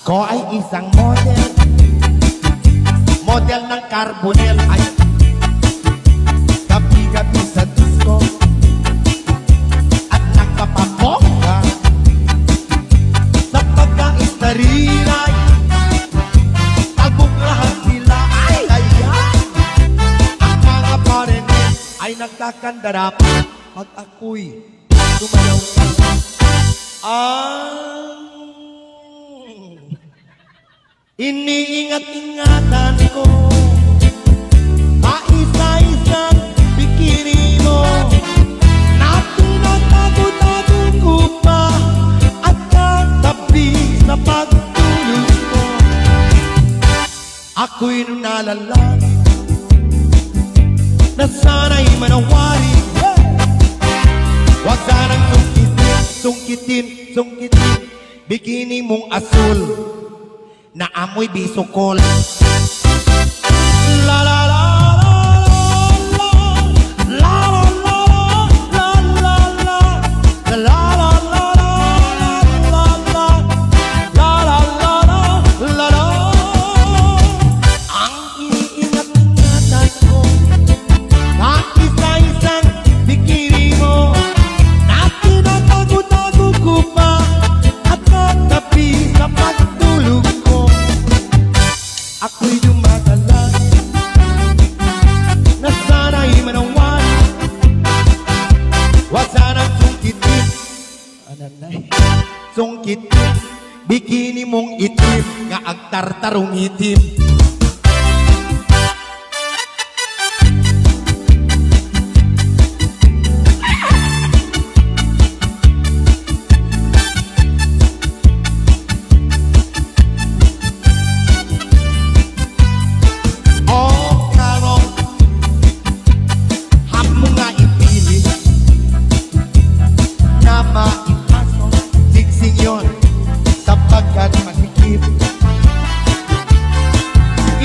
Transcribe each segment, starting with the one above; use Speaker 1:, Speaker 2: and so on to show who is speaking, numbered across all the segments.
Speaker 1: Ko ay isang model ng Carbonel ay gabi-gabi sa disco at nagpapabongga sa pagka-istarilay. Talbog lahat sila ay ayan. Ang mga foreigner ay nagkakandarap pag ako'y sumayaw ka. Iniingat-ingatan ko paisa-isang bikini mo na tinatago-tago ko pa at katabi sa pagtulog ko. Ako'y nalalang na sana'y manawari. Huwag sanang sungkitin bikini mong asul na amoy bisukol. La la la ako'y dumadalang na sana'y manawan. Huwag sanang sungkitin bikini mong itim nga agtartarong itim.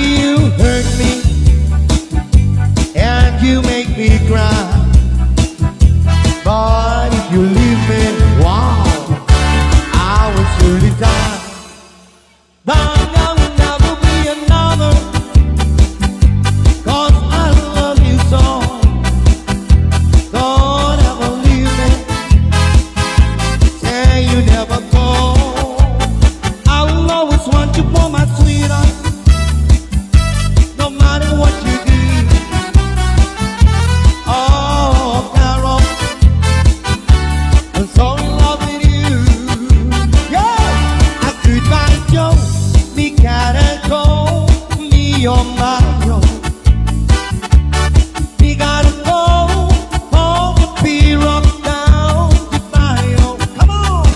Speaker 1: You hurt me and you make me cry, but if you leave me, wow, I will surely die. But there will never be another, 'cause I love you so. Don't ever leave me, say you never go. I will always want you for my sweetheart, no matter what you do. Oh, Carol, I'm so in love with you. Yeah, I could buy Joe, me gotta go, me on my road. Me gotta go, oh, be rock down to Bio. Come on.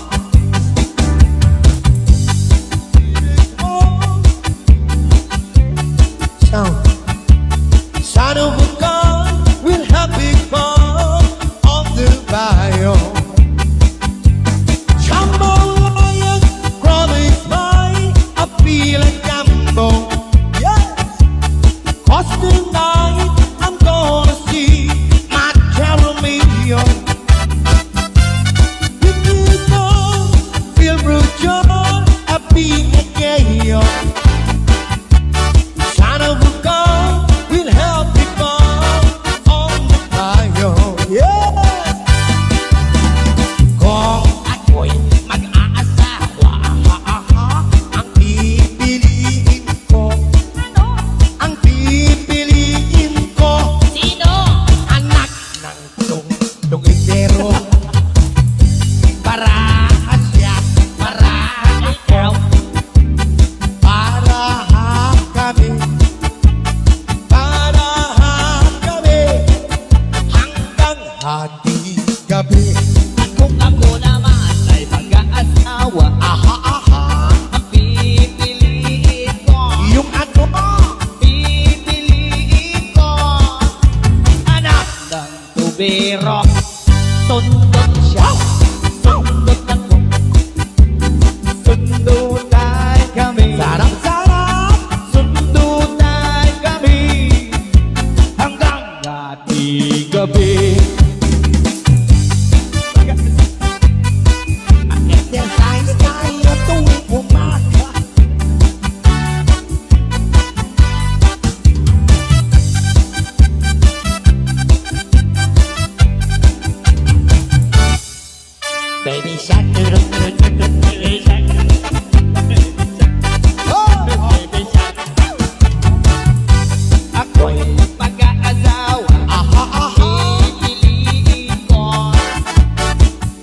Speaker 1: Ako'y mag-aasawa.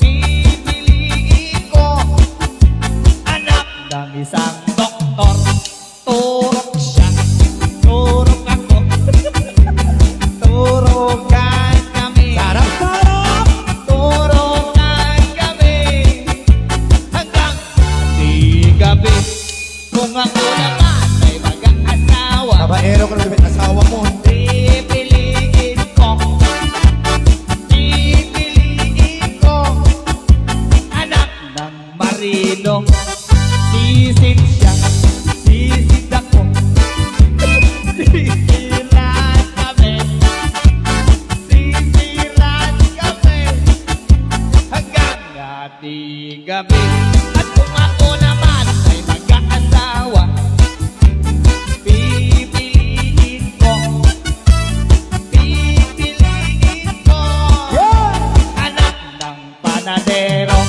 Speaker 1: Pipiliin ko anak ng isang doktor. Turok siya, turok ako. Turukan kami. Sarap-sarap! Turukan kami hanggang di gabi. Kung ako naman ay mag-aasawa,
Speaker 2: Babaero ko na asawa mo.
Speaker 1: pipiliin ko anak ng marino. Sisid siya, sisid ako. Sisiran kami, sisiran kami hanggang ating gabi. At kung ako naman ay mag-aasawa, pipiliin ko anak ng panadero.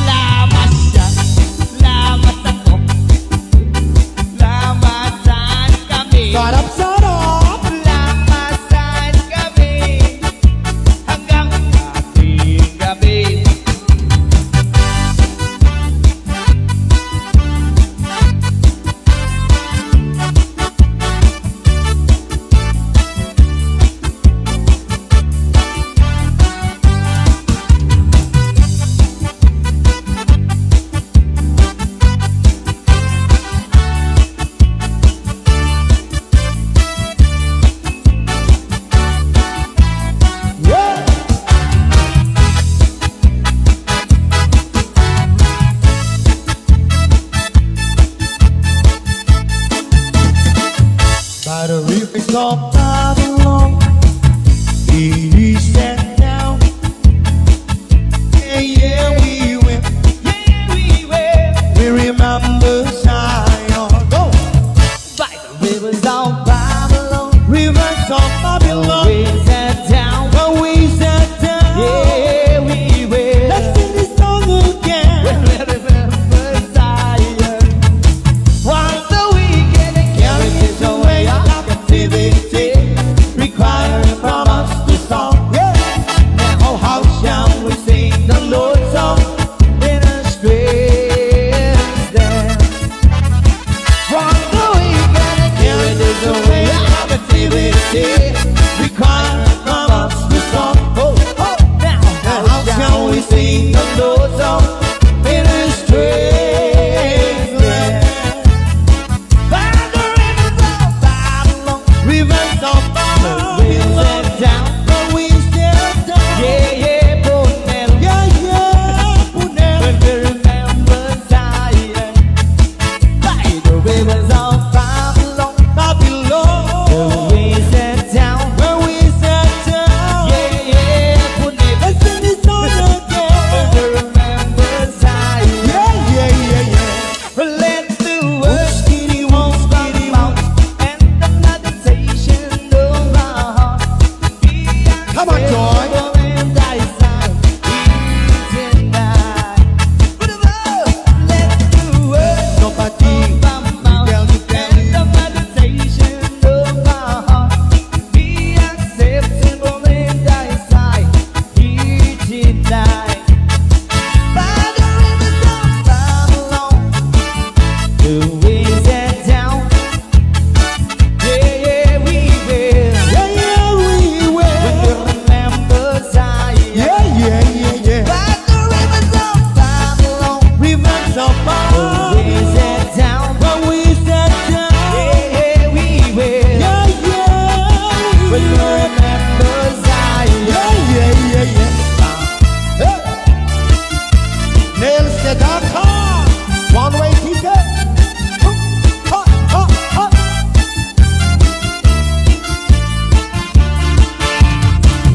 Speaker 1: Lamas siya, lamas ako, lamasan kami,
Speaker 2: Sarap-sarap!
Speaker 1: lamasan kami hanggang ating gabi.
Speaker 2: By the rivers of Babylon, we sat down. Yeah, we went.
Speaker 1: Yeah, we will.
Speaker 2: We remember Zion. Go!
Speaker 1: By the rivers of Babylon,
Speaker 2: Rivers of Babylon,
Speaker 1: we sat down.
Speaker 2: we sat down.
Speaker 1: Yeah, we will.
Speaker 2: Let's sing this song again.
Speaker 1: Remember Zion. While the wicked and careless away our captivity,
Speaker 2: Requiring from us the song. Yeah.
Speaker 1: now how shall we sing the Lord's song in a strange land? While the wicked and careless away our captivity,
Speaker 2: Requiring from us the song.
Speaker 1: oh, now how shall we sing the Lord's song in a strange land? By the rivers of Babylon,
Speaker 2: Rivers of
Speaker 1: we
Speaker 2: Babylon,
Speaker 1: sat down.
Speaker 2: we sat down.
Speaker 1: Yeah, yeah, Bonel.
Speaker 2: Yeah, Punel.
Speaker 1: When we remember Zion, by the rivers of Babylon,
Speaker 2: Babylon,
Speaker 1: we sat down.
Speaker 2: where we sat down.
Speaker 1: Yeah, yeah, Bonel.
Speaker 2: Let's sing this song
Speaker 1: When we
Speaker 2: again.
Speaker 1: remember Zion,
Speaker 2: Yeah.
Speaker 1: let the words
Speaker 2: Skinny,
Speaker 1: come out and the meditation of our heart be
Speaker 2: Come on, Joy.
Speaker 1: acceptable in thy sight tonight. Let the words
Speaker 2: Nobody
Speaker 1: of our mouth and the meditation of our heart be acceptable in thy sight tonight. By the rivers of Babylon, we sat down. Yeah, yeah, we will.
Speaker 2: Yeah, we
Speaker 1: When we
Speaker 2: will.
Speaker 1: remember Zion.
Speaker 2: Yeah.
Speaker 1: By the rivers of Babylon,
Speaker 2: Rivers of
Speaker 1: we
Speaker 2: Babylon,
Speaker 1: sat down.
Speaker 2: where we sat down.
Speaker 1: Yeah, yeah, we will. When we
Speaker 2: Yeah.
Speaker 1: remember Zion.
Speaker 2: Yeah. Hey. Nailsted.com. One way ticket. Hot.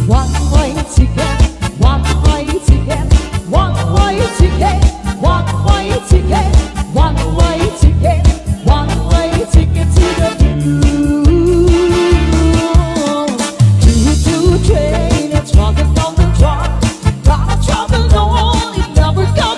Speaker 3: One way ticket, one way ticket, one way ticket, one way ticket, one way ticket, one way ticket to the blues. Choo-choo train, it's rocking on the track. Gotta travel on, it never comes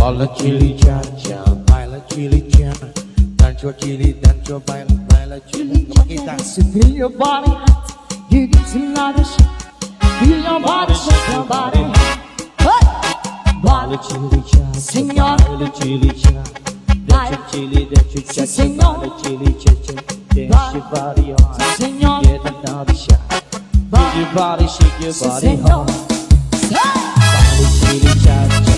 Speaker 1: Baila chili cha cha, baila chili cha. Dance your chili, dance your baila, baila chili. Come on, get that.
Speaker 3: So feel your body hot, you get to another shot. Feel your body, shake your body. Hey!
Speaker 1: Baila chili cha,
Speaker 3: Señor.
Speaker 1: baila chili cha. Dance your chili, dance your cha cha.
Speaker 3: Señor.
Speaker 1: Baila chili cha cha. Dance your body hard.
Speaker 3: Señor.
Speaker 1: Get another shot. Shake your body, shake your body
Speaker 3: Señor.
Speaker 1: hard. Baila chili cha cha.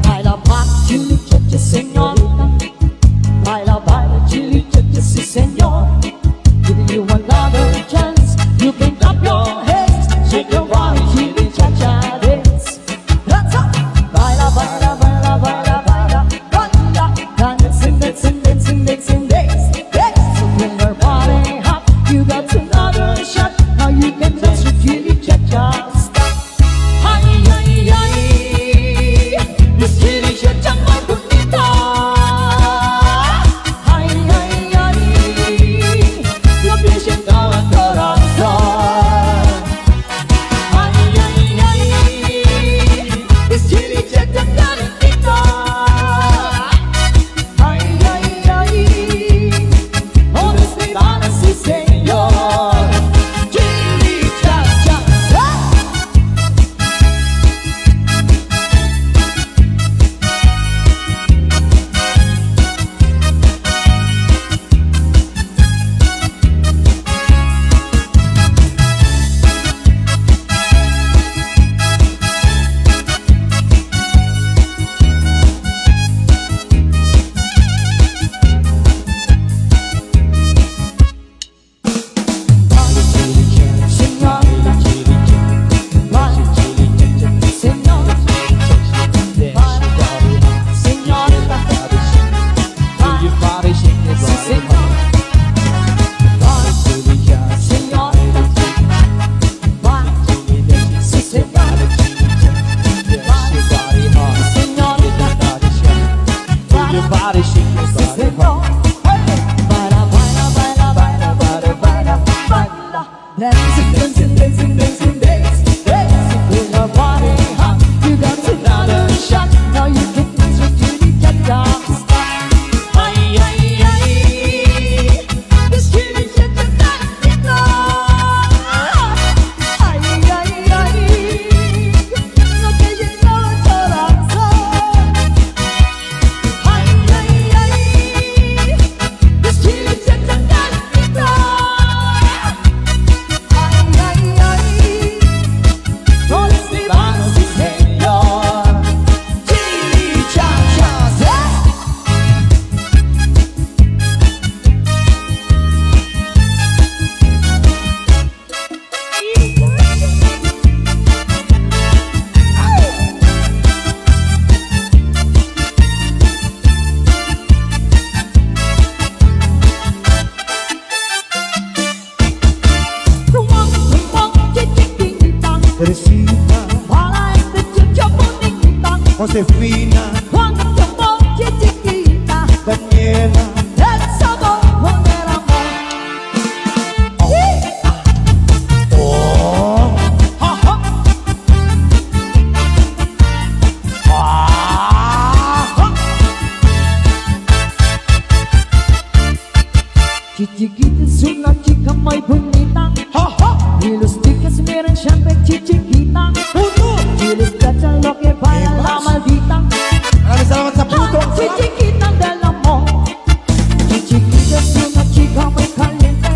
Speaker 3: Baila pa chili cha señorita. Baila, baila chili cha sí señor. Giving you another chance, you can clap your hands, shake your body, chili cha cha dance. That's up. Baila, baila, baila, baila, baila, baila. Dancing, dancing, dancing, dancing, dance, dance. So bring your body up, you got another shot. Now you can dance with chili cha cha stop. Ay, ay, ay. This chili cha cha muy bonita. Ay, ay, ay. Lo que siento en corazón. Ay, ay, ay. This chili cha cha calentito. Ay, ay, ay. Oh, this Nevada, sí, señor. Chili cha cha. Señorita, baila, señor. Señorita,
Speaker 1: Your body, shake your
Speaker 3: sí,
Speaker 1: body
Speaker 3: señor.
Speaker 1: hard. Chili cha cha.
Speaker 3: Señorita, baila, sí, señor.
Speaker 1: Body, shake your
Speaker 3: Sí,
Speaker 1: body
Speaker 3: señor. Baila, baila, baila, baila, baila, baila, baila. Dancing, dancing, dancing, dancing, dance, dance. With your body hot, you got another shot. Now you can dance with chili cha cha style. Ay, ay, ay. This chili cha cha calentito. Ay, ay, ay. Lo que llena el corazón. Ay, ay, ay. This chili cha cha calentito. Ay, ay, ay. No les Nevada, sí, señor. Chili cha cha.
Speaker 1: Teresita,
Speaker 3: Para este chicho bonita,
Speaker 1: Josefina,
Speaker 3: cuando te ponche chiquita,
Speaker 1: Daniela,
Speaker 3: el sabor del amor.
Speaker 1: oh,
Speaker 3: Ja, ja. Chiquita es una chica muy bonita. Y los chicas miran siempre chiquita. Y les cachan lo que baila la maldita.
Speaker 1: maraming salamat sa puto.
Speaker 3: Chiquita del amor. Chiquita es una chica muy caliente.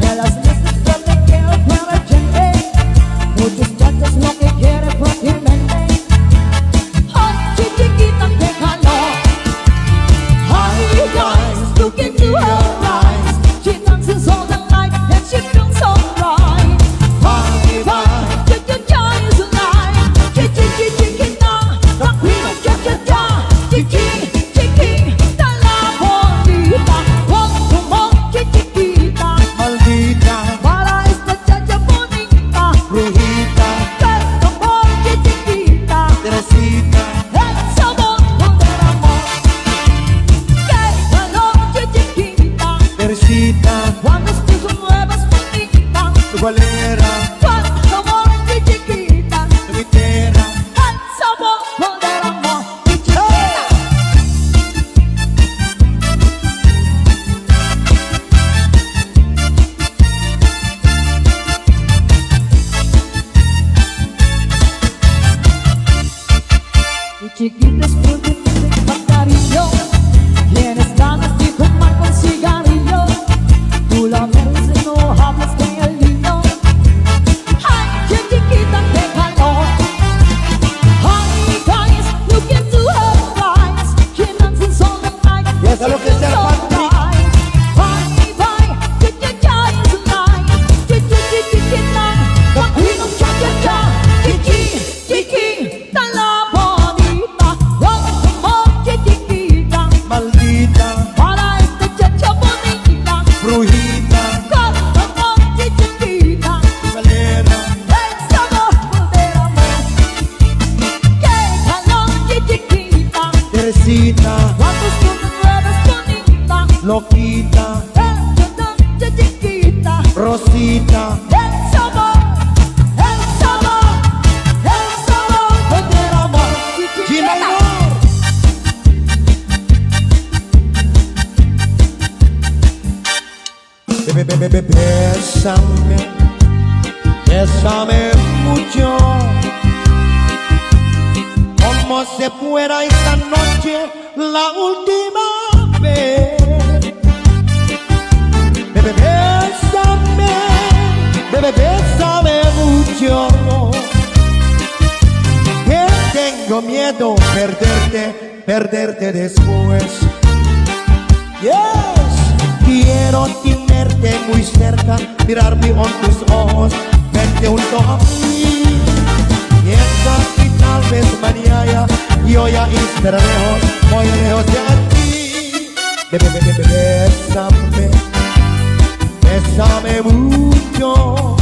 Speaker 3: De las mesas donde quiero para gente. Muchos chachas lo que quiere fácilmente. Ay, chiquita, qué calor. Ay, you guys, look into her eyes. She dances all the night and she feels so right. Bye, bye, cha-cha-cha is alive. Chiquita, the queen of cha-cha-cha. Chiquita. sin cariño. Tienes ganas de fumar con cigarrillo. Tú la ves y no hablas con el niño. Ay, chiquita, qué calor. Honey, guys, look into her eyes. She dances all the night.
Speaker 1: Y eso es lo que se arma. Loquita, Rosita,
Speaker 3: el sabor del amor.
Speaker 1: Bésame, bésame mucho, como se fuera esta noche la última vez. Bésame mucho, que tengo miedo perderte después. Yes, quiero tenerte muy cerca, mirarme en tus ojos, verte junto a mí. Piensa que tal vez mañana yo ya estaré lejos, muy lejos de ti. Bésame, bésame mucho.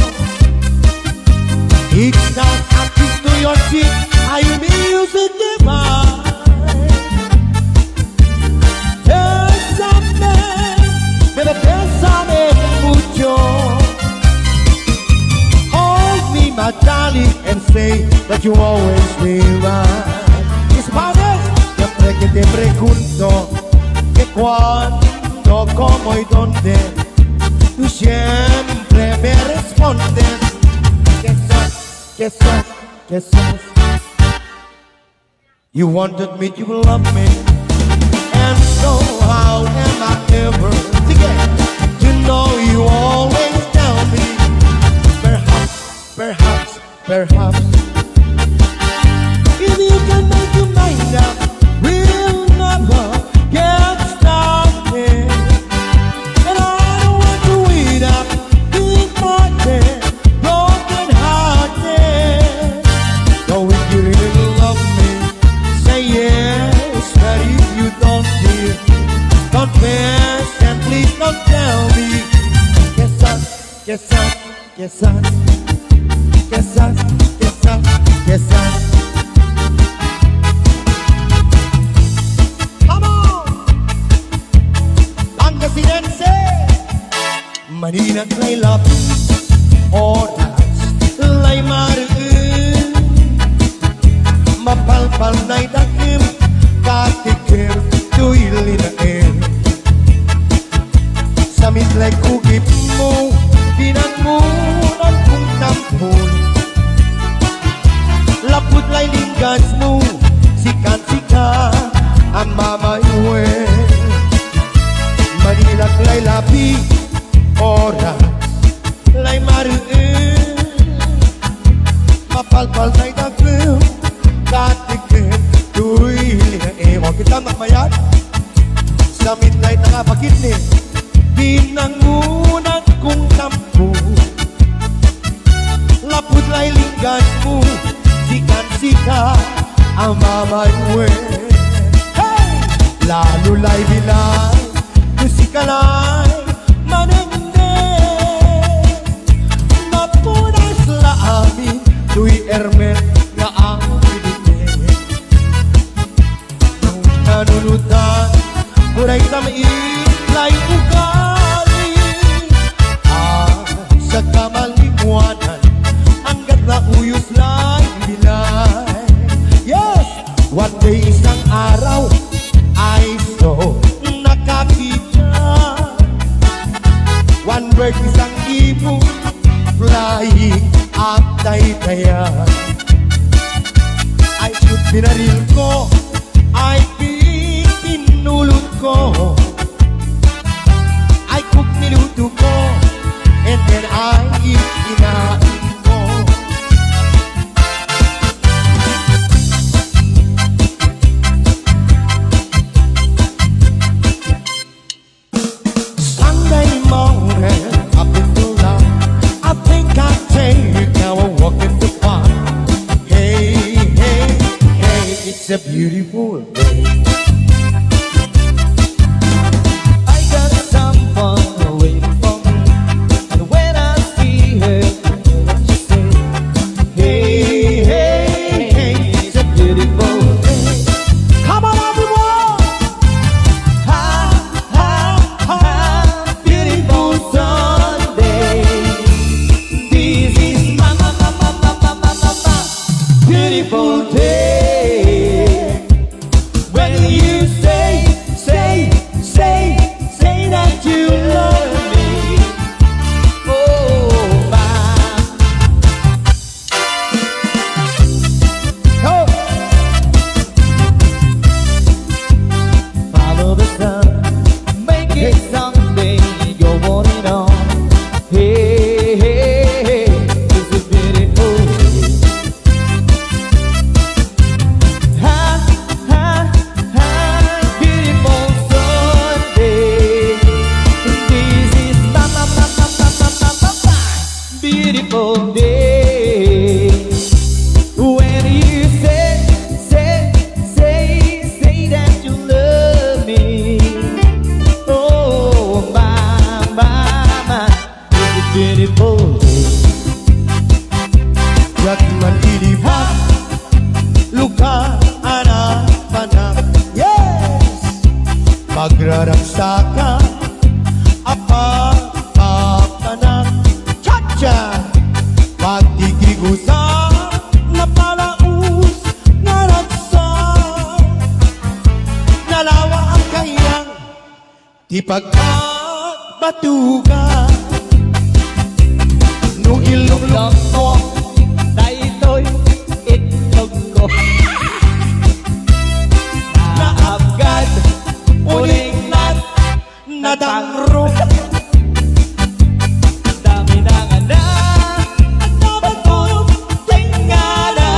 Speaker 1: It's not acting to your cheek, I music divine. Bésame, bésame mucho. Hold me, my darling, and say that you always be right. Spanish, siempre que te pregunto que cuándo, cómo y dónde, tú siempre me respondes que sos. You wanted me, you love me, and so how am I ever to get to know you? Always tell me, perhaps, if you can make your mind up, we'll never get started. And I don't want to wait up, think broken hearted. So if you really love me, say yes. But if you don't, dear, confess and please don't tell me. Yes, come on, Pangasiense, Manila kay lapit, oras lay maroon, mapalpal na'y dakim, katikim, tu'y linain. Sa mitlay kugip mo, pinagmunan kong tampon. Laput lay linggas mo, sikat ang mamayuwe. Manila lay lapi, oras lay maroon, mapalpal na'y dakim, katikim, tu'y linain. O kita makmayat, sa midnight nakapakit ni, pinangunan kong tampo. Laput lay linggan mo, sikat ang mamayuwe. Hey! Lalo lay bilay, musikalay manende. Mapunas la amin, tu'y ermen nga ang pinigin. Nung nanulutan, kuray tamain, lay ugali. Sa kamalimuanan, hanggat na uyos lay bilay. Yes! One day isang araw ay so nakakita. One bird isang ibon flying at taytayan. Ay shoot binaril ko, ay beautiful day. I got someone waiting for me, and when I see her, she say, hey, hey, hey, it's a beautiful day. Come on, everyone! Ha, ha, ha, beautiful Sunday. This is my beautiful day. When you say that you love me, oh my. Oh. Follow the sun, make it someday. You're wanting on. Hey, hey, hey, it's a beautiful day. Ha, ha, ha, beautiful Sunday. This is beautiful day. When you say that you love me, oh my, it's a beautiful day.
Speaker 2: รักมันที่ดีพักลูกค้าอาณาปานา
Speaker 1: Yes,
Speaker 2: Magraraksa ka apa-apa
Speaker 1: cha-cha.
Speaker 2: Pagkikigusa na palaus nga raksa Nalawa ang kayang di pagkabatuga Nung ilong
Speaker 1: Itlog ko, dahito'y itlog ko. Naagad, uling
Speaker 2: nadangro
Speaker 1: dami ng anak at nabatong tingala.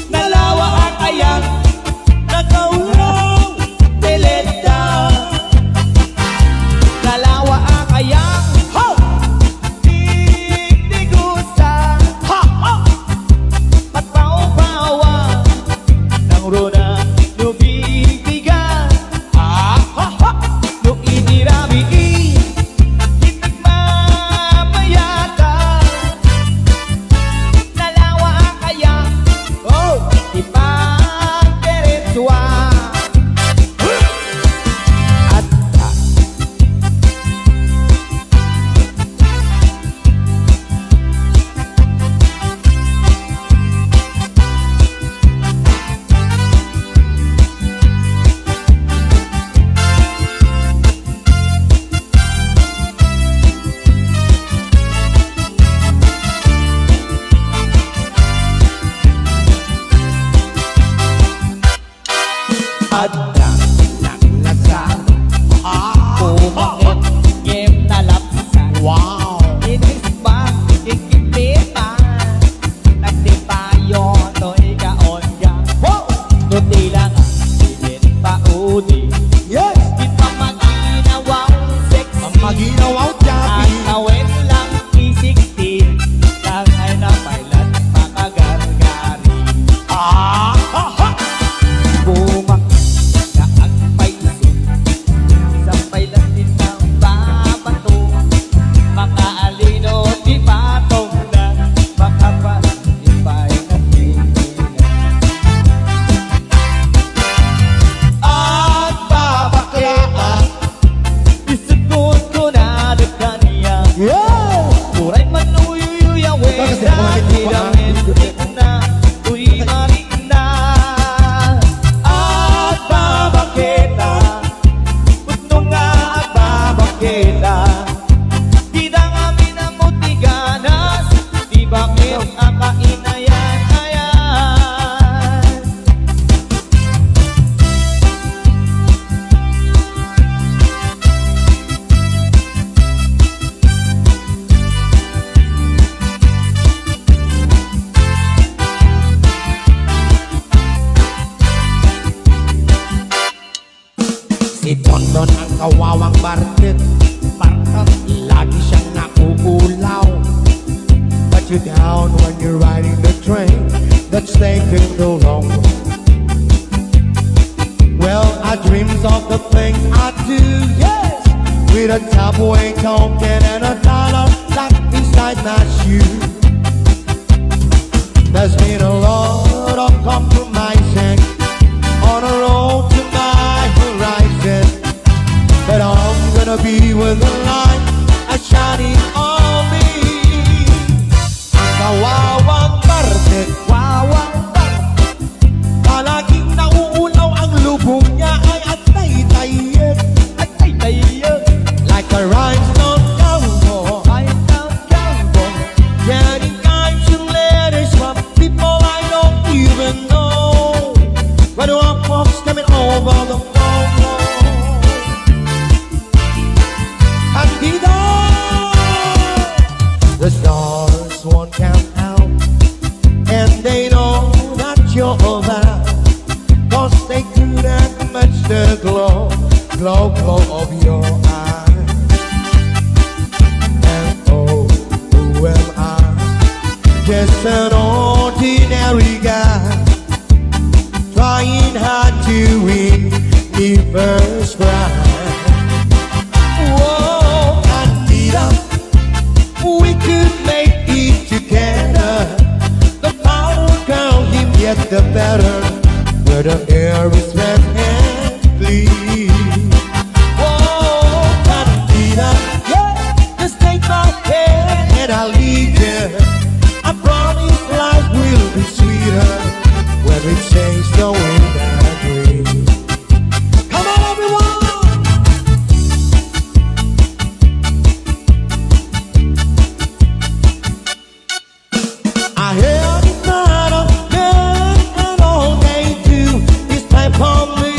Speaker 1: Nalawa ang ayang, nakaulong dileta. Nalawa ang ayang, ho! Digdigusa, ha! Ha! At paupawa ng rona lubibigan. Ah! Ha! Ha! No inirami nagmamayata. Nalawa ang ayang, oh! Ipagdiretwa. At naglasang pumangit ngem na lapsan.
Speaker 2: Wow
Speaker 1: Inis ba ikipitan nagtipayo to ikaon ka. Tuti lang ang silid pa udi.
Speaker 2: Yes
Speaker 1: Di pa maginawaw sexy.
Speaker 2: Maginawaw
Speaker 1: At
Speaker 2: jabi
Speaker 1: nawin lang i-16 lang ay napailan makagargari.
Speaker 2: Ah ha ha
Speaker 1: Bumak na ang paiso sa pailan din ng babato. Makaalino di patong na makapalipay ng tingin. At babakita isugot ko na kaniya.
Speaker 2: Yeah
Speaker 1: Turay man uyuyuyawe
Speaker 2: Bakit
Speaker 1: na
Speaker 2: bakit
Speaker 1: tiramin na uy marina. At babakita puto nga at babakita di na nga minamutiganas di bakit ang kainayan-ayan.
Speaker 2: Si Tonton ang kawawang barkit Lagi siyang nauulaw But you down when you're riding the train that's taking the long way. Well, I dreams of the things I do, yes, with a subway token and a dollar locked inside my shoe. There's been a lot of compromising on the road to my horizon, but I'm gonna be with the light a shining on me. Kawawang parte,
Speaker 1: Wawang
Speaker 2: palaging nauulaw ang lubong niya ay atay-tayet,
Speaker 1: Atay-tayet
Speaker 2: like a rhinestone cowboy.
Speaker 1: I am cowboy
Speaker 2: Getting kinds of letters from people I don't even know. When the rock folks coming over the phone. Candido! The stars won't count out, and they know that you're around, 'cause they couldn't match the glow of your eyes. And oh, who am I? Just an ordinary guy, trying hard to win the first prize. Whoa, Candida, we could make it together. The power girl, him get the better, where the air is red and clean. Whoa, Candida, yeah, just take my hand and I'll lead you. I promise life will be sweeter when we change the wind that breeze. Come on, everyone! I hear the sound of men and all they do is play for me.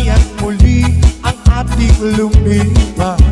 Speaker 2: Malalayan muli ang ating lumipas.